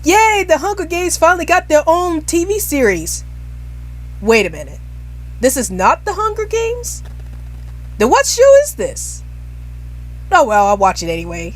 Yay, the Hunger Games finally got their own TV series. Wait a minute. This is not the Hunger Games? Then what show is this? Oh well, I'll watch it anyway.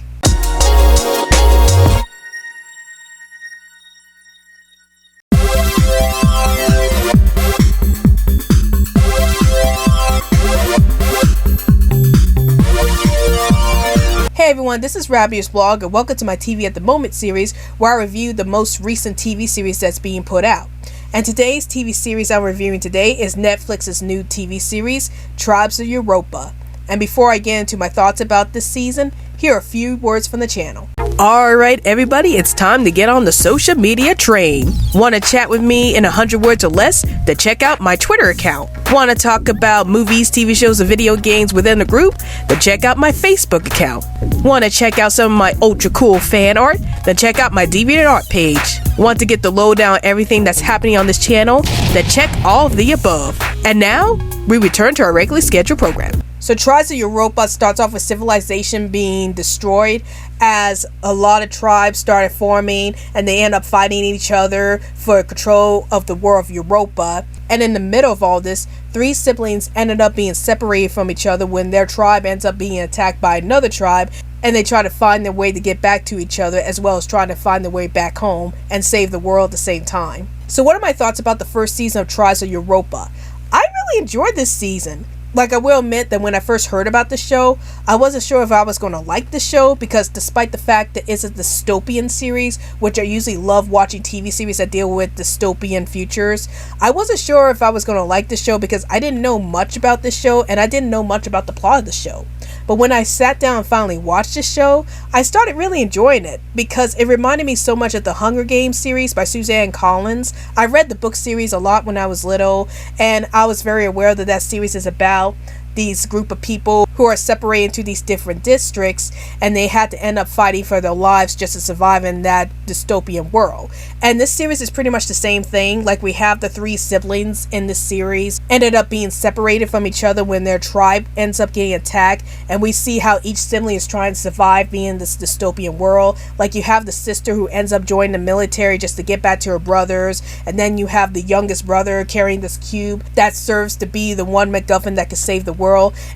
Hey everyone, this is Rabbitearsblog and welcome to my TV at the Moment series where I review the most recent TV series that's being put out. And today's TV series I'm reviewing today is Netflix's new TV series, Tribes of Europa. And before I get into my thoughts about this season, here are a few words from the channel. Alright everybody, it's time to get on the social media train. Want to chat with me in 100 words or less? Then check out my Twitter account. Want to talk about movies, TV shows, or video games within the group? Then check out my Facebook account. Want to check out some of my ultra cool fan art? Then check out my DeviantArt page. Want to get the lowdown on everything that's happening on this channel? Then check all of the above. And now, we return to our regularly scheduled program. So Tribes of Europa starts off with civilization being destroyed as a lot of tribes started forming and they end up fighting each other for control of the world of Europa. And in the middle of all this, three siblings ended up being separated from each other when their tribe ends up being attacked by another tribe, and they try to find their way to get back to each other as well as trying to find their way back home and save the world at the same time. So what are my thoughts about the first season of Tribes of Europa? I really enjoyed this season. Like, I will admit that when I first heard about the show, I wasn't sure if I was going to like the show because despite the fact that it's a dystopian series, which I usually love watching TV series that deal with dystopian futures, I wasn't sure if I was going to like the show because I didn't know much about the show and I didn't know much about the plot of the show. But when I sat down and finally watched the show, I started really enjoying it because it reminded me so much of the Hunger Games series by Suzanne Collins. I read the book series a lot when I was little, and I was very aware that that series is about these group of people who are separated into these different districts, and they had to end up fighting for their lives just to survive in that dystopian world. And this series is pretty much the same thing. Like, we have the three siblings in this series ended up being separated from each other when their tribe ends up getting attacked, and we see how each sibling is trying to survive being in this dystopian world. Like, you have the sister who ends up joining the military just to get back to her brothers, and then you have the youngest brother carrying this cube that serves to be the one MacGuffin that can save the world,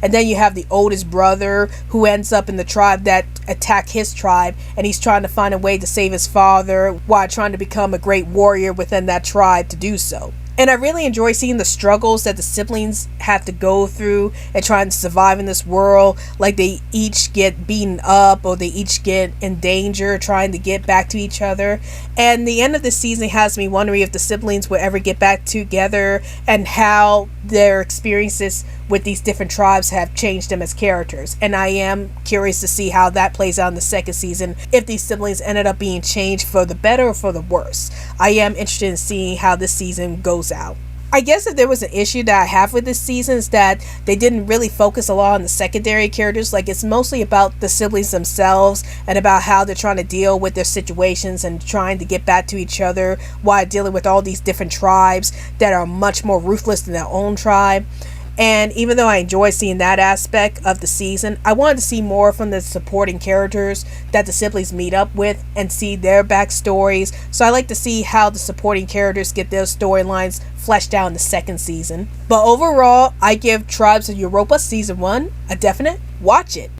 and then you have the oldest brother who ends up in the tribe that attacked his tribe, and he's trying to find a way to save his father while trying to become a great warrior within that tribe to do so. And I really enjoy seeing the struggles that the siblings have to go through and trying to survive in this world. Like, they each get beaten up or they each get in danger trying to get back to each other. And the end of the season has me wondering if the siblings will ever get back together and how their experiences with these different tribes have changed them as characters. And I am curious to see how that plays out in the second season, if these siblings ended up being changed for the better or for the worse. I am interested in seeing how this season goes out. I guess if there was an issue that I have with this season is that they didn't really focus a lot on the secondary characters. Like, it's mostly about the siblings themselves and about how they're trying to deal with their situations and trying to get back to each other while dealing with all these different tribes that are much more ruthless than their own tribe. And even though I enjoy seeing that aspect of the season, I wanted to see more from the supporting characters that the siblings meet up with and see their backstories. So I like to see how the supporting characters get their storylines fleshed out in the second season. But overall, I give Tribes of Europa Season 1 a definite watch it.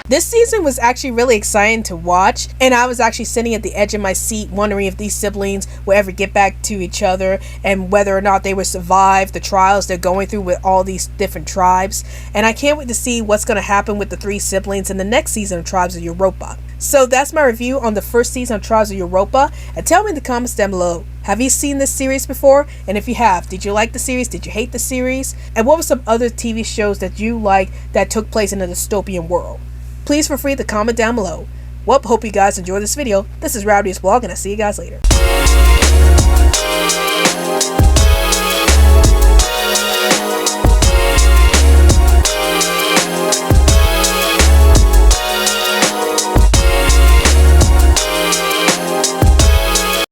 This season was actually really exciting to watch, and I was actually sitting at the edge of my seat wondering if these siblings will ever get back to each other and whether or not they would survive the trials they're going through with all these different tribes. And I can't wait to see what's going to happen with the three siblings in the next season of Tribes of Europa. So that's my review on the first season of Tribes of Europa, and tell me in the comments down below, have you seen this series before? And if you have, did you like the series? Did you hate the series? And what were some other TV shows that you liked that took place in a dystopian world? Please feel free to comment down below. Well, hope you guys enjoyed this video. This is Rabbitearsblog, and I'll see you guys later.